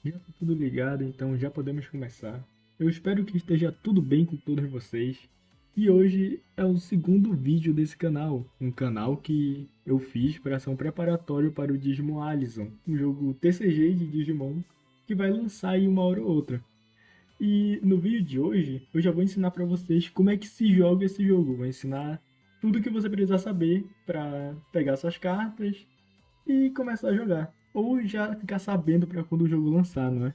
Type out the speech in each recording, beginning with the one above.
Já tá tudo ligado, então já podemos começar. Eu espero que esteja tudo bem com todos vocês. E hoje é o segundo vídeo desse canal, um canal que eu fiz para ser um preparatório para o Digimon Allison, um jogo TCG de Digimon que vai lançar aí uma hora ou outra. E no vídeo de hoje eu já vou ensinar para vocês como é que se joga esse jogo. Vou ensinar tudo que você precisa saber para pegar suas cartas e começar a jogar. Ou já ficar sabendo para quando o jogo lançar, não é?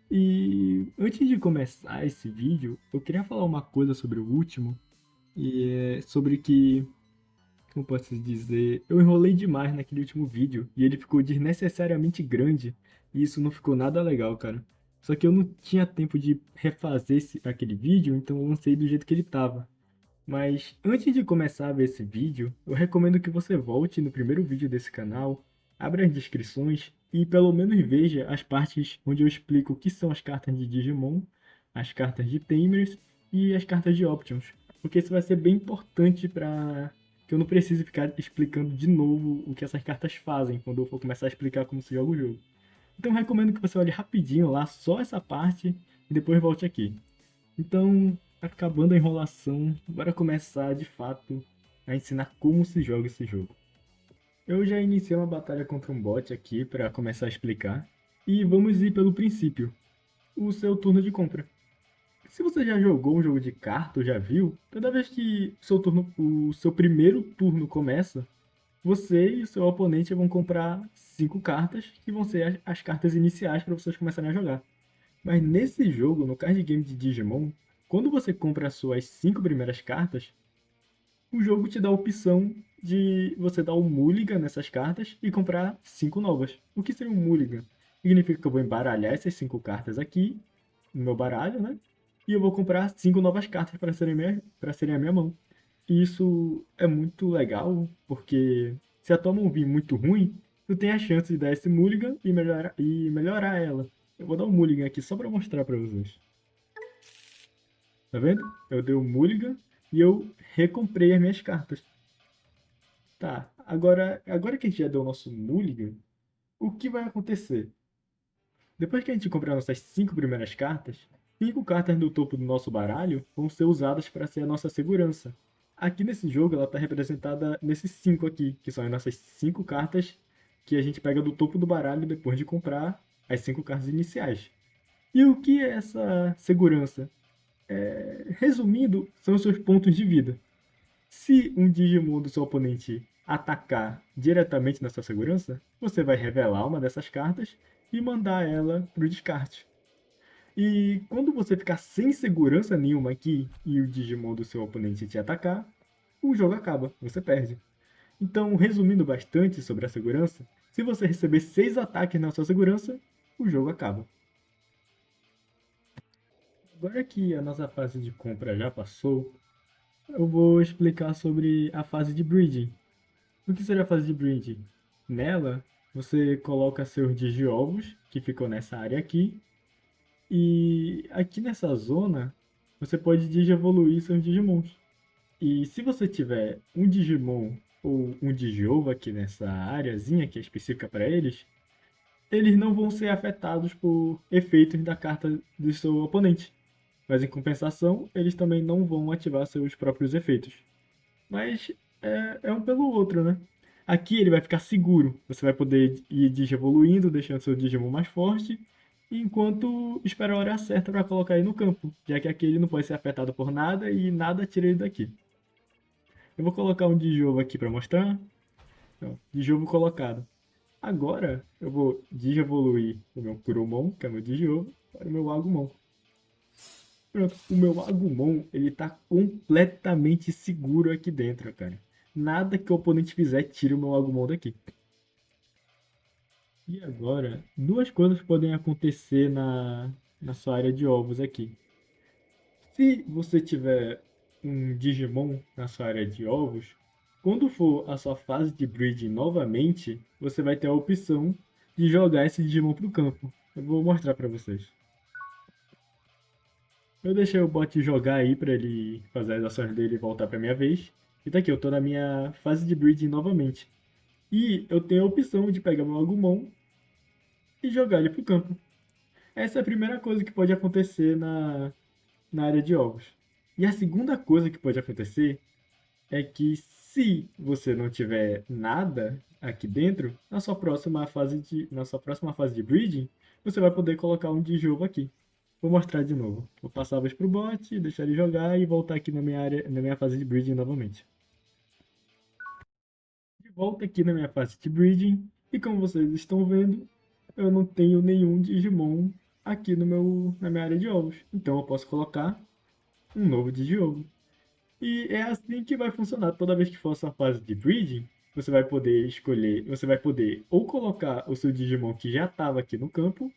E antes de começar esse vídeo, eu queria falar uma coisa sobre o último, e é sobre que, como posso dizer, eu enrolei demais naquele último vídeo e ele ficou desnecessariamente grande, e isso não ficou nada legal, cara. Só que eu não tinha tempo de refazer aquele vídeo, então eu lancei do jeito que ele tava. Mas antes de começar a ver esse vídeo, eu recomendo que você volte no primeiro vídeo desse canal, abra as descrições e pelo menos veja as partes onde eu explico o que são as cartas de Digimon, as cartas de Tamers e as cartas de Options, porque isso vai ser bem importante para que eu não precise ficar explicando de novo o que essas cartas fazem quando eu for começar a explicar como se joga o jogo. Então eu recomendo que você olhe rapidinho lá só essa parte e depois volte aqui. Então, acabando a enrolação, bora começar de fato a ensinar como se joga esse jogo. Eu já iniciei uma batalha contra um bot aqui para começar a explicar, e vamos ir pelo princípio, o seu turno de compra. Se você já jogou um jogo de carta ou já viu, toda vez que o seu primeiro turno começa, você e o seu oponente vão comprar 5 cartas, que vão ser as cartas iniciais para vocês começarem a jogar. Mas nesse jogo, no card game de Digimon, quando você compra as suas 5 primeiras cartas, o jogo te dá a opção de você dar um mulligan nessas cartas e comprar 5 novas. O que seria um mulligan? Significa que eu vou embaralhar essas 5 cartas aqui, no meu baralho, né? E eu vou comprar 5 novas cartas para serem a minha mão. E isso é muito legal, porque se a tua mão vir muito ruim, tu tem a chance de dar esse mulligan e melhorar ela. Eu vou dar um mulligan aqui só para mostrar para vocês. Tá vendo? Eu dei o mulligan e eu recomprei as minhas cartas. Tá, agora que a gente já deu o nosso mulligan, o que vai acontecer? Depois que a gente comprar nossas 5 primeiras cartas, 5 cartas no topo do nosso baralho vão ser usadas para ser a nossa segurança. Aqui nesse jogo ela está representada nesses 5 aqui, que são as nossas 5 cartas que a gente pega do topo do baralho depois de comprar as 5 cartas iniciais. E o que é essa segurança? Resumindo, são os seus pontos de vida. Se um Digimon do seu oponente atacar diretamente na sua segurança, você vai revelar uma dessas cartas e mandar ela para o descarte. E quando você ficar sem segurança nenhuma aqui e o Digimon do seu oponente te atacar, o jogo acaba, você perde. Então, resumindo bastante sobre a segurança, se você receber 6 ataques na sua segurança, o jogo acaba. Agora que a nossa fase de compra já passou, eu vou explicar sobre a fase de breeding. O que seria a fase de breeding? Nela, você coloca seus digiovos, que ficam nessa área aqui, e aqui nessa zona, você pode digievoluir seus digimons. E se você tiver um digimon ou um digiovo aqui nessa areazinha que é específica para eles não vão ser afetados por efeitos da carta do seu oponente. Mas em compensação, eles também não vão ativar seus próprios efeitos. Mas é um pelo outro, né? Aqui ele vai ficar seguro. Você vai poder ir digievoluindo, deixando seu Digimon mais forte, enquanto espera a hora certa para colocar ele no campo, já que aqui ele não pode ser afetado por nada e nada tira ele daqui. Eu vou colocar um Digiovo aqui para mostrar. Então, Digiovo colocado. Agora eu vou digievoluir o meu Kurumon, que é o meu Digiovo, para o meu Agumon. Pronto, o meu Agumon, ele tá completamente seguro aqui dentro, cara. Nada que o oponente fizer tira o meu Agumon daqui. E agora, duas coisas podem acontecer na sua área de ovos aqui. Se você tiver um Digimon na sua área de ovos, quando for a sua fase de breeding novamente, você vai ter a opção de jogar esse Digimon pro campo. Eu vou mostrar pra vocês. Eu deixei o bot jogar aí pra ele fazer as ações dele e voltar pra minha vez. E tá aqui, eu tô na minha fase de breeding novamente. E eu tenho a opção de pegar meu Agumon e jogar ele pro campo. Essa é a primeira coisa que pode acontecer na área de ovos. E a segunda coisa que pode acontecer é que se você não tiver nada aqui dentro, na sua próxima fase de breeding, você vai poder colocar um Dijovo aqui. Vou mostrar de novo. Vou passar a vez pro bot, deixar ele jogar e voltar aqui na minha área, na minha fase de breeding novamente. De volta aqui na minha fase de breeding, e como vocês estão vendo, eu não tenho nenhum Digimon aqui na minha área de ovos. Então eu posso colocar um novo Digiovo. E é assim que vai funcionar. Toda vez que for a sua fase de breeding, você vai poder escolher, você vai poder ou colocar o seu Digimon que já estava aqui no campo,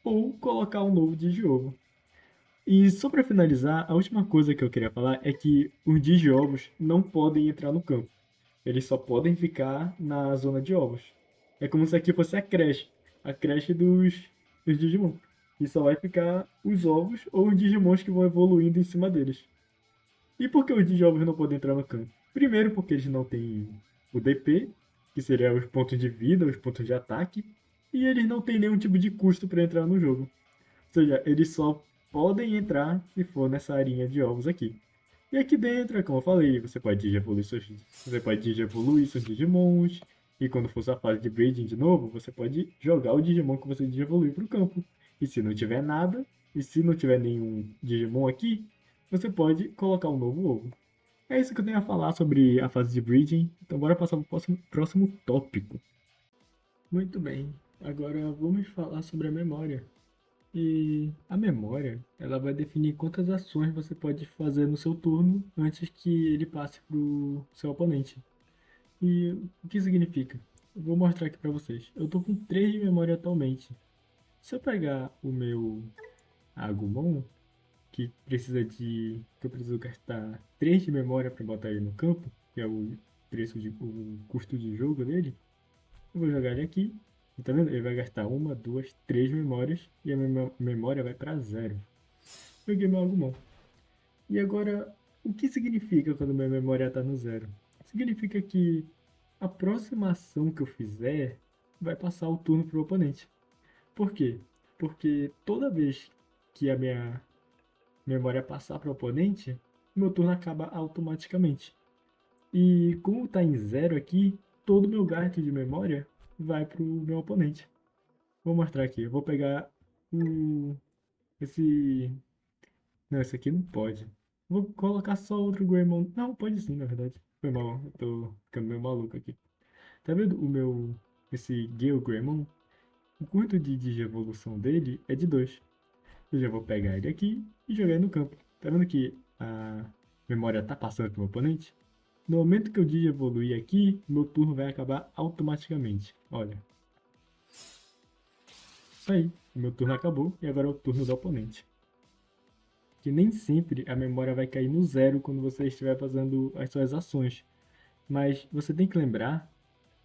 ou colocar um novo Digiovo. E só para finalizar, a última coisa que eu queria falar é que os Digiovos não podem entrar no campo. Eles só podem ficar na zona de ovos. É como se aqui fosse a creche dos Digimon. E só vai ficar os ovos ou os Digimons que vão evoluindo em cima deles. E por que os Digimons não podem entrar no campo? Primeiro porque eles não têm o DP, que seria os pontos de vida, os pontos de ataque, e eles não têm nenhum tipo de custo para entrar no jogo. Ou seja, eles só podem entrar se for nessa arinha de ovos aqui. E aqui dentro, como eu falei, você pode digievoluir seus Digimons, e quando for sua fase de breeding de novo, você pode jogar o Digimon que você digievoluiu para o campo. E se não tiver nada, e se não tiver nenhum Digimon aqui, você pode colocar um novo ovo. É isso que eu tenho a falar sobre a fase de breeding, então bora passar para o próximo tópico. Muito bem, agora vamos falar sobre a memória. E a memória, ela vai definir quantas ações você pode fazer no seu turno antes que ele passe para o seu oponente. E o que significa? Eu vou mostrar aqui para vocês. Eu tô com 3 de memória atualmente. Se eu pegar o meu Agumon, que eu preciso gastar 3 de memória para botar ele no campo, que é o custo de jogo dele, eu vou jogar ele aqui. E tá vendo? Ele vai gastar uma, duas, 3 memórias e a minha memória vai para zero. Joguei meu Agumon. E agora, o que significa quando minha memória está no zero? Significa que a próxima ação que eu fizer vai passar o turno pro oponente. Por quê? Porque toda vez que a minha memória passar para o oponente, meu turno acaba automaticamente. E como está em zero aqui, todo o meu gasto de memória vai para o meu oponente. Vou mostrar aqui. Eu vou pegar o, esse. Não, esse aqui não pode. Vou colocar só outro Greymon. Não, pode sim, na verdade. Foi mal, eu tô ficando meio maluco aqui. Tá vendo o meu. Esse Gale Greymon? O custo de evolução dele é de 2. Eu já vou pegar ele aqui e jogar ele no campo. Tá vendo que a memória tá passando pro meu oponente? No momento que eu evoluir aqui, meu turno vai acabar automaticamente. Olha. Aí, o meu turno acabou e agora é o turno do oponente. Que nem sempre a memória vai cair no zero quando você estiver fazendo as suas ações. Mas você tem que lembrar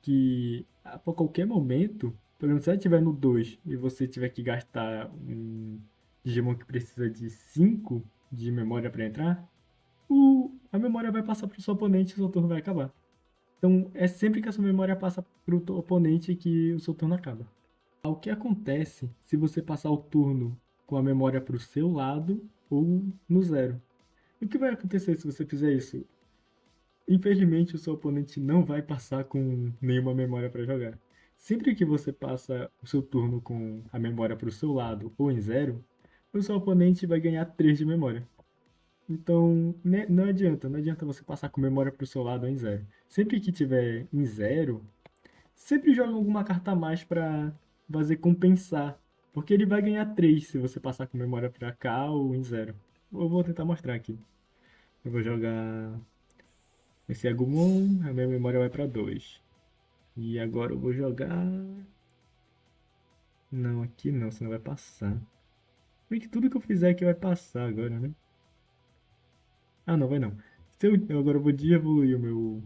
que a qualquer momento, por exemplo, se ela estiver no 2 e você tiver que gastar um Digimon que precisa de 5 de memória para entrar, a memória vai passar para o seu oponente e o seu turno vai acabar. Então é sempre que a sua memória passa para o oponente que o seu turno acaba. O que acontece se você passar o turno com a memória para o seu lado ou no zero? O que vai acontecer se você fizer isso? Infelizmente, o seu oponente não vai passar com nenhuma memória para jogar. Sempre que você passa o seu turno com a memória para o seu lado ou em zero, o seu oponente vai ganhar 3 de memória. Então, né, não adianta você passar com memória para o seu lado ou em zero. Sempre que tiver em zero, sempre joga alguma carta a mais para fazer compensar. Porque ele vai ganhar 3 se você passar com memória para cá ou em zero. Eu vou tentar mostrar aqui. Eu vou jogar esse Agumon, a minha memória vai para 2. E agora eu vou jogar. Não, aqui não, senão vai passar. Bem que tudo que eu fizer aqui vai passar agora, né? Ah, não, vai não. Eu agora vou de-evoluir o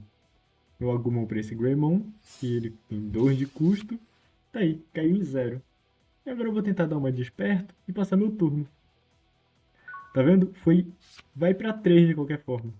meu Agumon para esse Greymon, que ele tem 2 de custo. Tá aí, caiu em zero. E agora eu vou tentar dar uma de esperto e passar meu turno. Tá vendo? Vai para 3 de qualquer forma.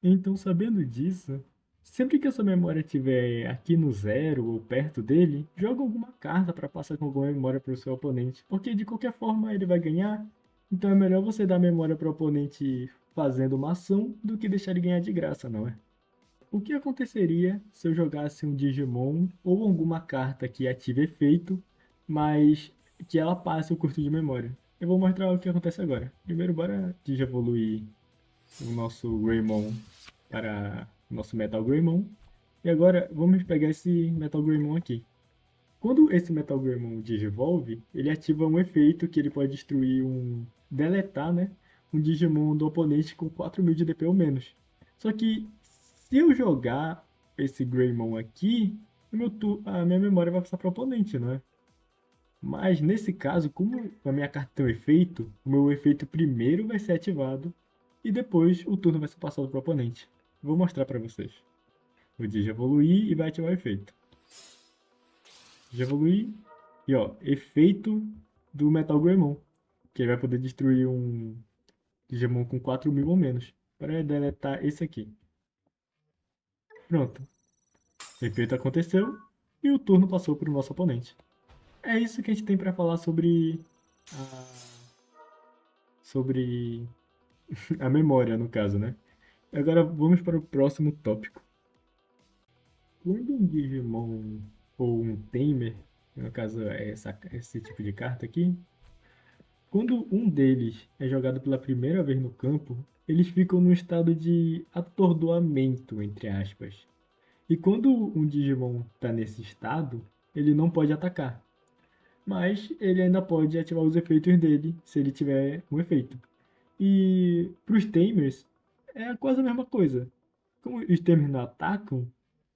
Então, sabendo disso, Sempre que a sua memória estiver aqui no zero ou perto dele, joga alguma carta para passar com alguma memória para o seu oponente, porque de qualquer forma ele vai ganhar. Então é melhor você dar memória para o oponente fazendo uma ação do que deixar ele ganhar de graça, não é? O que aconteceria se eu jogasse um Digimon ou alguma carta que ative efeito, mas que ela passe o curto de memória? Eu vou mostrar o que acontece agora. Primeiro, bora Digievoluir o nosso Greymon para o nosso Metal Greymon. E agora vamos pegar esse Metal Greymon aqui. Quando esse Metal Greymon digivolve, ele ativa um efeito que ele pode destruir deletar, né? Um Digimon do oponente com 4000 de DP ou menos. Só que se eu jogar esse Greymon aqui, a minha memória vai passar para o oponente, não é? Mas nesse caso, como a minha carta tem um efeito, o meu efeito primeiro vai ser ativado e depois o turno vai ser passado para o oponente. Vou mostrar para vocês. O Digi evoluir e vai ativar o efeito. Digi evoluir e ó, efeito do Metal Greymon, que ele vai poder destruir um Digimon com 4000 ou menos, para deletar esse aqui. Pronto, o efeito aconteceu e o turno passou para o nosso oponente. É isso que a gente tem para falar sobre a memória, no caso, né? Agora vamos para o próximo tópico. Quando um Digimon ou um Tamer, no caso é esse tipo de carta aqui, quando um deles é jogado pela primeira vez no campo, eles ficam num estado de atordoamento, entre aspas. E quando um Digimon está nesse estado, ele não pode atacar, mas ele ainda pode ativar os efeitos dele, se ele tiver um efeito. E para os Tamers é quase a mesma coisa. Como os Tamers não atacam,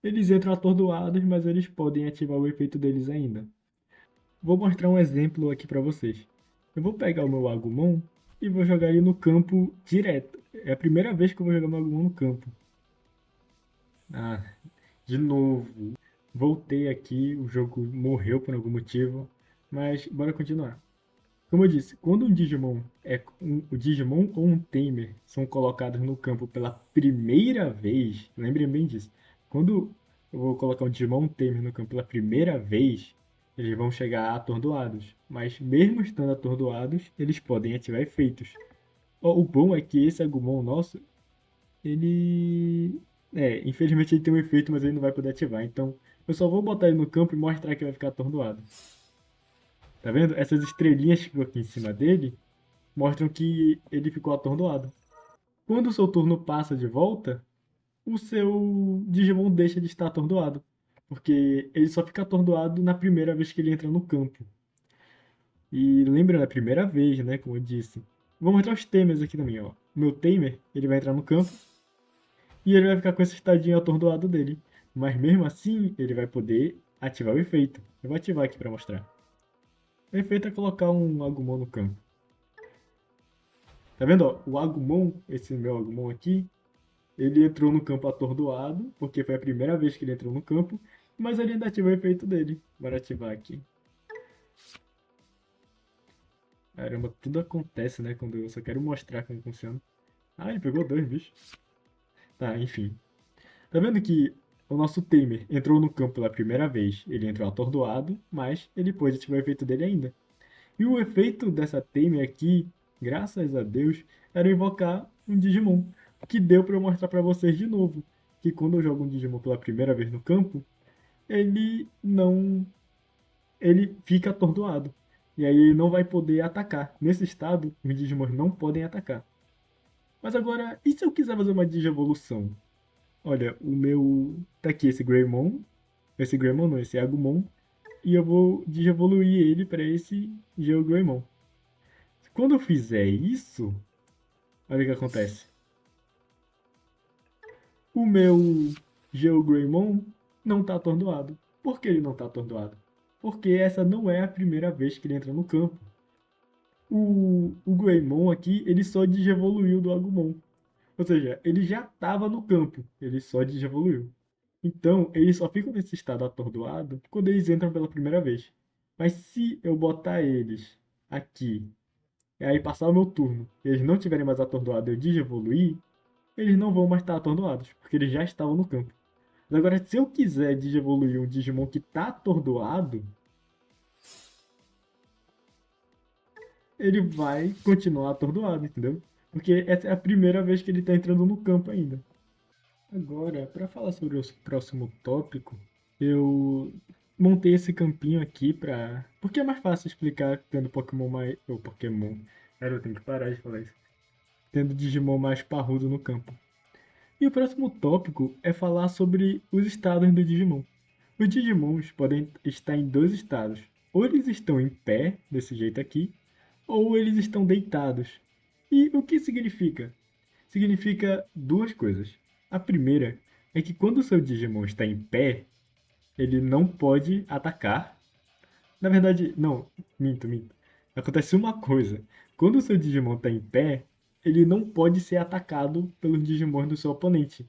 eles entram atordoados, mas eles podem ativar o efeito deles ainda. Vou mostrar um exemplo aqui para vocês. Eu vou pegar o meu Agumon e vou jogar ele no campo direto. É a primeira vez que eu vou jogar meu Agumon no campo. Ah, de novo. Voltei aqui, o jogo morreu por algum motivo, mas bora continuar. Como eu disse, quando o Digimon ou um Tamer são colocados no campo pela primeira vez, lembrem bem disso. Quando eu vou colocar um Digimon ou um Tamer no campo pela primeira vez, eles vão chegar atordoados. Mas mesmo estando atordoados, eles podem ativar efeitos. Ó, o bom é que esse Agumon nosso, ele... infelizmente ele tem um efeito, mas ele não vai poder ativar. Então, eu só vou botar ele no campo e mostrar que vai ficar atordoado. Tá vendo? Essas estrelinhas que ficam aqui em cima dele mostram que ele ficou atordoado. Quando o seu turno passa de volta, o seu Digimon deixa de estar atordoado. Porque ele só fica atordoado na primeira vez que ele entra no campo. E lembrando, é a primeira vez, né? Como eu disse. Vou mostrar os Tamers aqui também, ó. O meu Tamer, ele vai entrar no campo e ele vai ficar com esse estadinho atordoado dele. Mas mesmo assim, ele vai poder ativar o efeito. Eu vou ativar aqui para mostrar. O efeito é colocar um Agumon no campo. Tá vendo, ó? O Agumon, esse meu Agumon aqui, ele entrou no campo atordoado, porque foi a primeira vez que ele entrou no campo, mas ele ainda ativa o efeito dele. Bora ativar aqui. Caramba, tudo acontece, né? Quando eu só quero mostrar como funciona. Ah, ele pegou dois, bicho. Tá, enfim. Tá vendo que o nosso Tamer entrou no campo pela primeira vez. Ele entrou atordoado, mas ele pôde ativar o efeito dele ainda. E o efeito dessa Tamer aqui, graças a Deus, era invocar um Digimon. Que deu pra eu mostrar pra vocês de novo. Que quando eu jogo um Digimon pela primeira vez no campo, ele não. Ele fica atordoado. E aí ele não vai poder atacar. Nesse estado, os Digimons não podem atacar. Mas agora, e se eu quiser fazer uma Digievolução? Olha, o meu. Tá aqui esse Greymon. Esse Greymon não, esse Agumon. E eu vou Digievoluir ele para esse GeoGreymon. Quando eu fizer isso, olha o que acontece. O meu GeoGreymon não está atordoado. Por que ele não está atordoado? Porque essa não é a primeira vez que ele entra no campo. O Greymon aqui, ele só digievoluiu do Agumon. Ou seja, ele já estava no campo, ele só digievoluiu. Então, eles só ficam nesse estado atordoado quando eles entram pela primeira vez. Mas se eu botar eles aqui, e aí passar o meu turno, e eles não tiverem mais atordoados e eu digievoluir, eles não vão mais estar atordoados, porque eles já estavam no campo. Mas agora, se eu quiser digievoluir um Digimon que tá atordoado, ele vai continuar atordoado, entendeu? Porque essa é a primeira vez que ele tá entrando no campo ainda. Agora, para falar sobre o próximo tópico, eu montei esse campinho aqui pra. Porque é mais fácil explicar tendo Pokémon mais. Ou Pokémon. Cara, eu tenho que parar de falar isso. Tendo Digimon mais parrudo no campo. E o próximo tópico é falar sobre os estados do Digimon. Os Digimons podem estar em dois estados. Ou eles estão em pé, desse jeito aqui, ou eles estão deitados. E o que significa? Significa duas coisas. A primeira é que quando o seu Digimon está em pé, ele não pode atacar. Na verdade, não, minto. Acontece uma coisa. Quando o seu Digimon está em pé, ele não pode ser atacado pelos Digimons do seu oponente.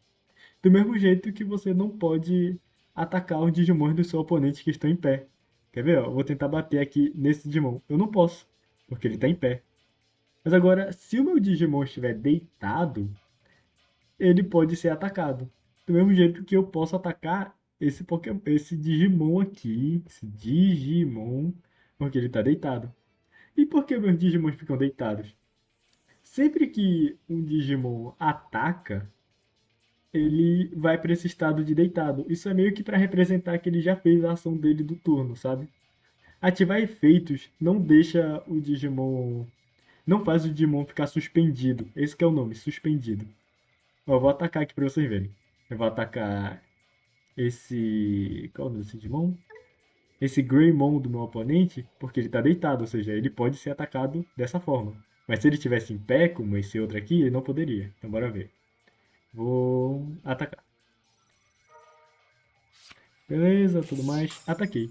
Do mesmo jeito que você não pode atacar os Digimons do seu oponente que estão em pé. Quer ver? Ó? Eu vou tentar bater aqui nesse Digimon. Eu não posso, porque ele está em pé. Mas agora, se o meu Digimon estiver deitado, ele pode ser atacado. Do mesmo jeito que eu posso atacar esse Pokémon, esse Digimon aqui, esse Digimon, porque ele está deitado. E por que meus Digimons ficam deitados? Sempre que um Digimon ataca, ele vai para esse estado de deitado. Isso é meio que para representar que ele já fez a ação dele do turno, sabe? Ativar efeitos não deixa o Digimon, não faz o Digimon ficar suspendido. Esse que é o nome, suspendido. Ó, eu vou atacar aqui para vocês verem. Eu vou atacar esse, qual é o nome desse Digimon? Esse Greymon do meu oponente, porque ele está deitado, ou seja, ele pode ser atacado dessa forma. Mas se ele estivesse em pé, como esse outro aqui, ele não poderia. Então bora ver. Vou atacar. Beleza, tudo mais. Ataquei.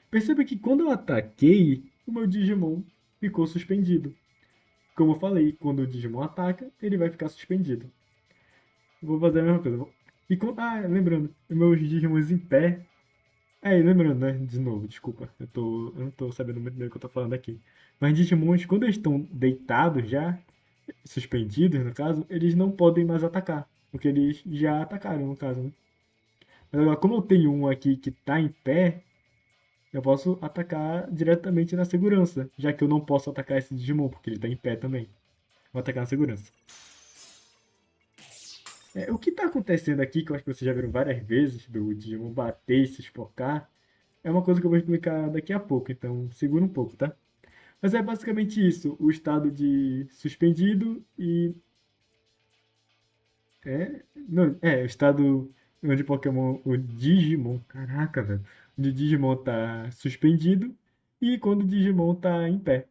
Perceba que quando eu ataquei, o meu Digimon ficou suspendido. Como eu falei, quando o Digimon ataca, ele vai ficar suspendido. Vou fazer a mesma coisa. Lembrando, os meus Digimons em pé. Lembrando, né? De novo, desculpa. Eu não tô sabendo muito bem o que eu tô falando aqui. Mas Digimons, quando eles estão deitados já, suspendidos no caso, eles não podem mais atacar. Porque eles já atacaram, no caso, né? Mas agora, como eu tenho um aqui que tá em pé, eu posso atacar diretamente na segurança, já que eu não posso atacar esse Digimon, porque ele tá em pé também. Vou atacar na segurança. O que tá acontecendo aqui, que eu acho que vocês já viram várias vezes, do Digimon bater e se espocar, é uma coisa que eu vou explicar daqui a pouco, então segura um pouco, tá? Mas é basicamente isso, o estado de suspendido e... Não, o estado onde Pokémon, o Digimon, caraca, velho, onde o Digimon tá suspendido e quando o Digimon tá em pé.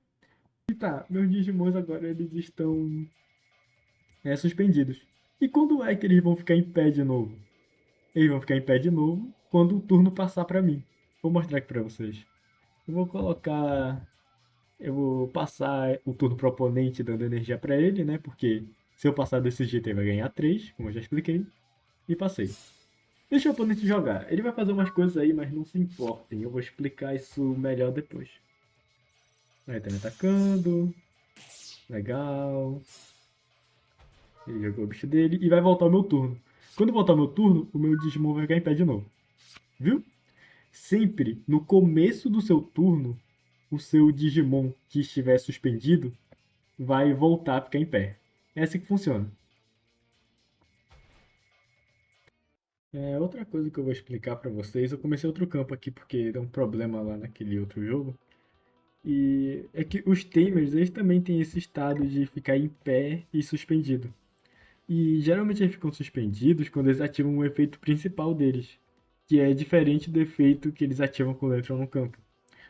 E tá, meus Digimons agora eles estão suspendidos. E quando é que eles vão ficar em pé de novo? Eles vão ficar em pé de novo quando o turno passar pra mim. Vou mostrar aqui pra vocês. Eu vou colocar. Eu vou passar o turno pro oponente dando energia pra ele, né? Porque se eu passar desse jeito ele vai ganhar 3, como eu já expliquei. E passei. Deixa o oponente jogar. Ele vai fazer umas coisas aí, mas não se importem. Eu vou explicar isso melhor depois. Aí tá me atacando. Legal. Ele jogou o bicho dele e vai voltar o meu turno. Quando voltar o meu turno, o meu Digimon vai ficar em pé de novo. Viu? Sempre no começo do seu turno, o seu Digimon que estiver suspendido vai voltar a ficar em pé. É assim que funciona. Outra coisa que eu vou explicar pra vocês, eu comecei outro campo aqui porque deu um problema lá naquele outro jogo. E é que os tamers, eles também têm esse estado de ficar em pé e suspendido. E geralmente eles ficam suspendidos quando eles ativam o efeito principal deles, que é diferente do efeito que eles ativam quando entram no campo.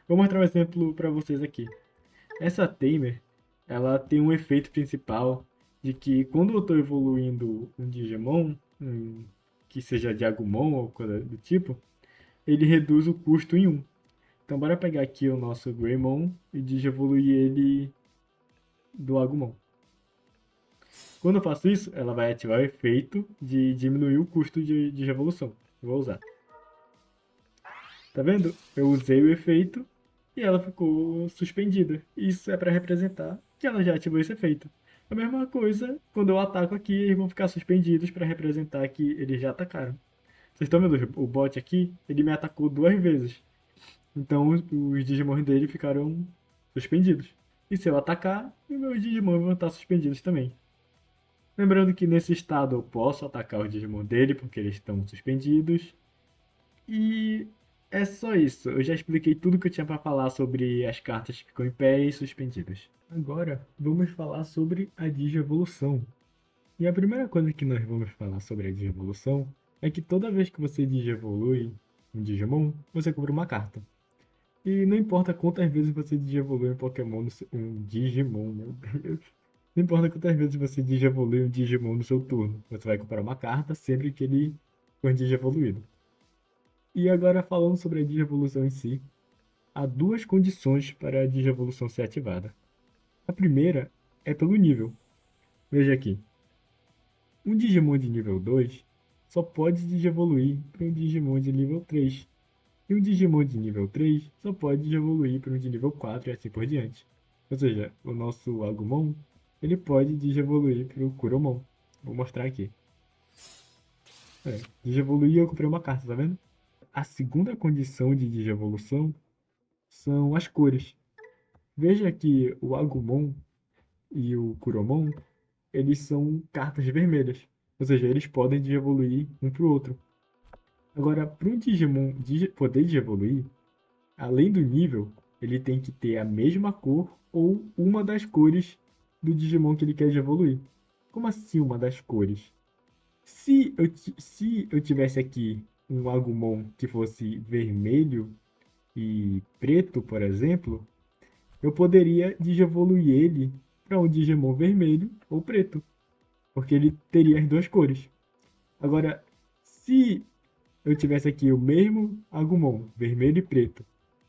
Vou mostrar um exemplo para vocês aqui. Essa Tamer, ela tem um efeito principal de que quando eu estou evoluindo um Digimon, que seja de Agumon ou coisa do tipo, ele reduz o custo em 1. Então bora pegar aqui o nosso Greymon e digievoluir ele do Agumon. Quando eu faço isso, ela vai ativar o efeito de diminuir o custo de revolução. Eu vou usar. Tá vendo? Eu usei o efeito e ela ficou suspendida. Isso é para representar que ela já ativou esse efeito. A mesma coisa, quando eu ataco aqui, eles vão ficar suspendidos para representar que eles já atacaram. Vocês estão vendo o bot aqui? Ele me atacou 2 vezes. Então os Digimon dele ficaram suspendidos. E se eu atacar, os meus Digimon vão estar suspendidos também. Lembrando que nesse estado eu posso atacar os Digimon dele porque eles estão suspendidos. E é só isso. Eu já expliquei tudo que eu tinha para falar sobre as cartas que ficam em pé e suspendidas. Agora vamos falar sobre a Digievolução. E a primeira coisa que nós vamos falar sobre a Digievolução é que toda vez que você digievolui um Digimon, você compra uma carta. E não importa quantas vezes você digievolui um Pokémon, um Digimon, meu Deus. Não importa quantas vezes você digievolui um Digimon no seu turno, você vai comprar uma carta sempre que ele for digievoluído. E agora falando sobre a digievolução em si, há duas condições para a digievolução ser ativada. A primeira é pelo nível. Veja aqui, um Digimon de nível 2 só pode digievoluir para um Digimon de nível 3. E um Digimon de nível 3 só pode evoluir para um de nível 4 e assim por diante. Ou seja, o nosso Agumon, ele pode digievoluir para o Kuromon. Vou mostrar aqui. Digievoluir eu comprei uma carta, tá vendo? A segunda condição de digievolução são as cores. Veja que o Agumon e o Kuromon, eles são cartas vermelhas. Ou seja, eles podem digievoluir um para o outro. Agora, para um Digimon poder digievoluir, além do nível, ele tem que ter a mesma cor ou uma das cores do Digimon que ele quer evoluir. Como assim uma das cores? Se eu tivesse aqui um Agumon que fosse vermelho e preto, por exemplo, eu poderia digievoluir ele para um Digimon vermelho ou preto, porque ele teria as duas cores. Agora, se eu tivesse aqui o mesmo Agumon, vermelho e preto,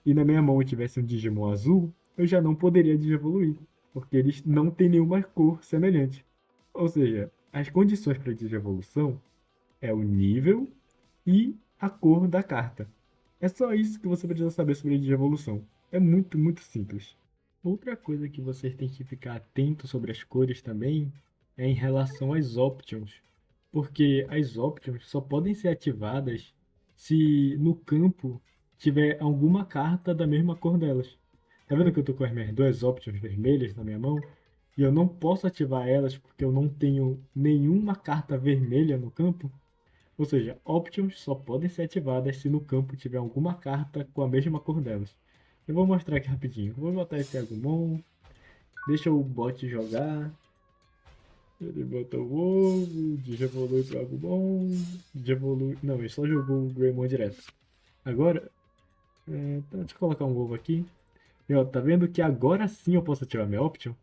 e na minha mão eu tivesse um Digimon azul, eu já não poderia digievoluir, porque eles não têm nenhuma cor semelhante. Ou seja, as condições para digievolução é o nível e a cor da carta. É só isso que você precisa saber sobre a digievolução. É muito, muito simples. Outra coisa que vocês têm que ficar atento sobre as cores também é em relação às options, porque as options só podem ser ativadas se no campo tiver alguma carta da mesma cor delas. Tá vendo que eu tô com as minhas duas options vermelhas na minha mão? E eu não posso ativar elas porque eu não tenho nenhuma carta vermelha no campo? Ou seja, options só podem ser ativadas se no campo tiver alguma carta com a mesma cor delas. Eu vou mostrar aqui rapidinho. Vou botar esse Agumon, deixa o bot jogar. Ele botou o ovo, digievolui pro Agumon, digievolui... Não, ele só jogou o Greymon direto. Agora, tá, deixa eu colocar um ovo aqui. E ó, tá vendo que agora sim eu posso ativar minha option?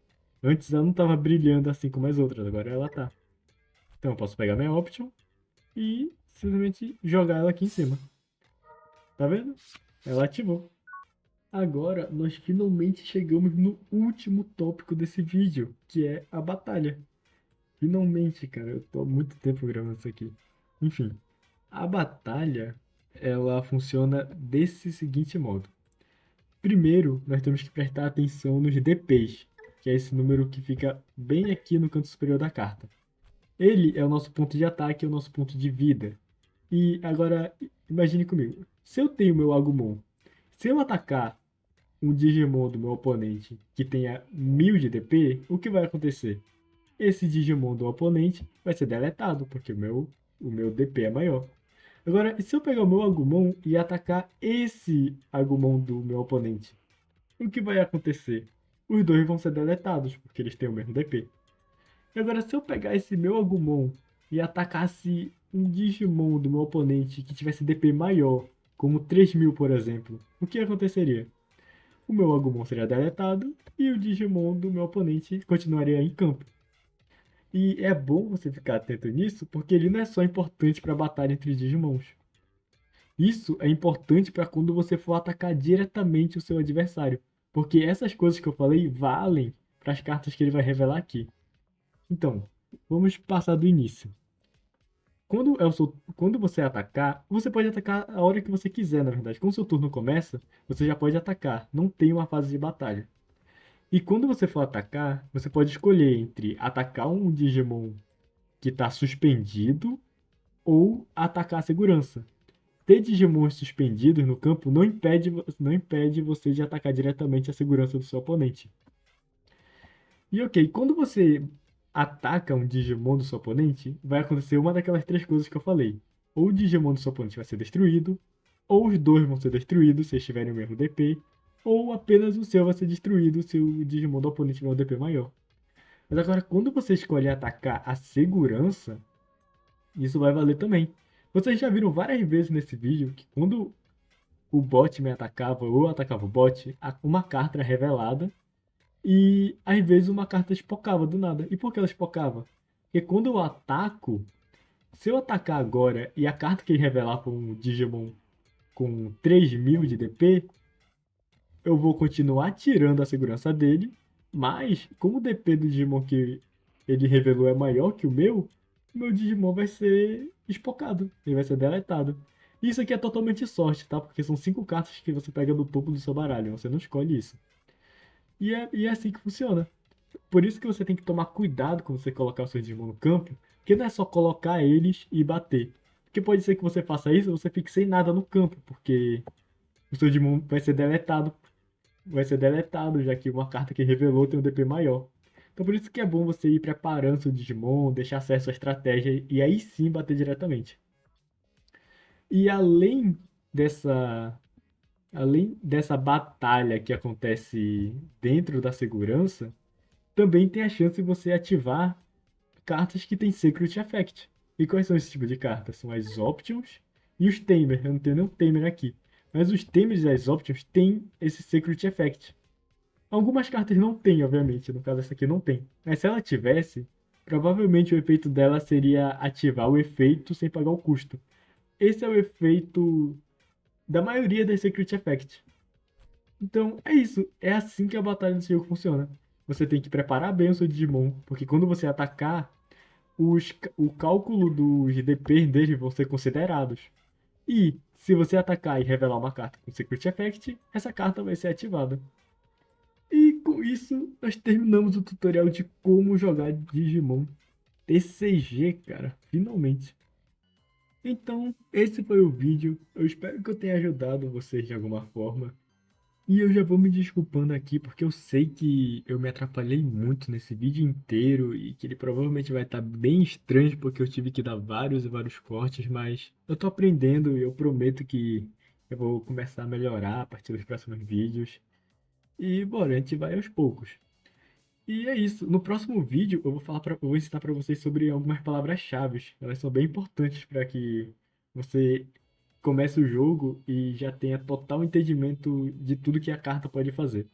Antes ela não tava brilhando assim como as outras, agora ela tá. Então eu posso pegar minha option e simplesmente jogar ela aqui em cima. Tá vendo? Ela ativou. Agora nós finalmente chegamos no último tópico desse vídeo, que é a batalha. Finalmente, cara, eu tô há muito tempo gravando isso aqui. Enfim, a batalha, ela funciona desse seguinte modo. Primeiro, nós temos que prestar atenção nos DPs, que é esse número que fica bem aqui no canto superior da carta. Ele é o nosso ponto de ataque, é o nosso ponto de vida. E agora, imagine comigo. Se eu tenho meu Agumon, se eu atacar um Digimon do meu oponente que tenha 1000 de DP, o que vai acontecer? Esse Digimon do oponente vai ser deletado, porque o meu DP é maior. Agora, e se eu pegar o meu Agumon e atacar esse Agumon do meu oponente? O que vai acontecer? Os dois vão ser deletados, porque eles têm o mesmo DP. E agora, se eu pegar esse meu Agumon e atacasse um Digimon do meu oponente que tivesse DP maior, como 3000, por exemplo, o que aconteceria? O meu Agumon seria deletado e o Digimon do meu oponente continuaria em campo. E é bom você ficar atento nisso, porque ele não é só importante para a batalha entre Digimons. Isso é importante para quando você for atacar diretamente o seu adversário, porque essas coisas que eu falei valem para as cartas que ele vai revelar aqui. Então, vamos passar do início. Quando você atacar, você pode atacar a hora que você quiser, na verdade. Quando o seu turno começa, você já pode atacar, não tem uma fase de batalha. E quando você for atacar, você pode escolher entre atacar um Digimon que está suspendido ou atacar a segurança. Ter Digimons suspendidos no campo não impede você de atacar diretamente a segurança do seu oponente. E ok, quando você ataca um Digimon do seu oponente, vai acontecer uma daquelas três coisas que eu falei. Ou o Digimon do seu oponente vai ser destruído, ou os dois vão ser destruídos se eles tiverem o mesmo DP, ou apenas o seu vai ser destruído se o Digimon do oponente tiver um DP maior. Mas agora, quando você escolhe atacar a segurança, isso vai valer também. Vocês já viram várias vezes nesse vídeo que quando o bot me atacava ou eu atacava o bot, uma carta era revelada e às vezes uma carta espocava do nada. E por que ela espocava? Porque quando eu ataco, se eu atacar agora e a carta que ele revelar for um Digimon com 3000 de DP, eu vou continuar tirando a segurança dele, mas como o DP do Digimon que ele revelou é maior que o meu Digimon vai ser espocado, ele vai ser deletado. Isso aqui é totalmente sorte, tá? Porque são 5 cartas que você pega do topo do seu baralho, você não escolhe isso. E é assim que funciona. Por isso que você tem que tomar cuidado quando você colocar os seus Digimon no campo, porque não é só colocar eles e bater. Porque pode ser que você faça isso e você fique sem nada no campo, porque o seu Digimon vai ser deletado, já que uma carta que revelou tem um DP maior. Então por isso que é bom você ir preparando seu Digimon, deixar acesso à estratégia e aí sim bater diretamente. E além dessa batalha que acontece dentro da segurança, também tem a chance de você ativar cartas que têm Secret Effect. E quais são esses tipos de cartas? São as Options e os Tamer. Eu não tenho nenhum Tamer aqui. Mas os Tamers e as Options têm esse Secret Effect. Algumas cartas não têm, obviamente. No caso, essa aqui não tem. Mas se ela tivesse, provavelmente o efeito dela seria ativar o efeito sem pagar o custo. Esse é o efeito da maioria das Secret Effect. Então, é isso. É assim que a batalha desse jogo funciona. Você tem que preparar bem o seu Digimon, porque quando você atacar, o cálculo dos DP dele vão ser considerados. E se você atacar e revelar uma carta com Secret Effect, essa carta vai ser ativada. E com isso, nós terminamos o tutorial de como jogar Digimon TCG, cara, finalmente. Então, esse foi o vídeo. Eu espero que eu tenha ajudado vocês de alguma forma. E eu já vou me desculpando aqui porque eu sei que eu me atrapalhei muito nesse vídeo inteiro e que ele provavelmente vai estar bem estranho porque eu tive que dar vários e vários cortes, mas eu tô aprendendo e eu prometo que eu vou começar a melhorar a partir dos próximos vídeos. E bora, a gente vai aos poucos. E é isso. No próximo vídeo eu vou ensinar para vocês sobre algumas palavras-chave. Elas são bem importantes para que você comece o jogo e já tenha total entendimento de tudo que a carta pode fazer.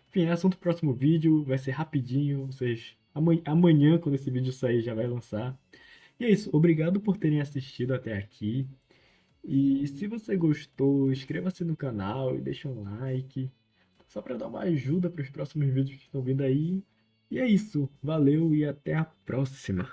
Enfim, é assunto do próximo vídeo, vai ser rapidinho, vocês amanhã quando esse vídeo sair já vai lançar. E é isso, obrigado por terem assistido até aqui. E se você gostou, inscreva-se no canal e deixa um like, só para dar uma ajuda para os próximos vídeos que estão vindo aí. E é isso, valeu e até a próxima.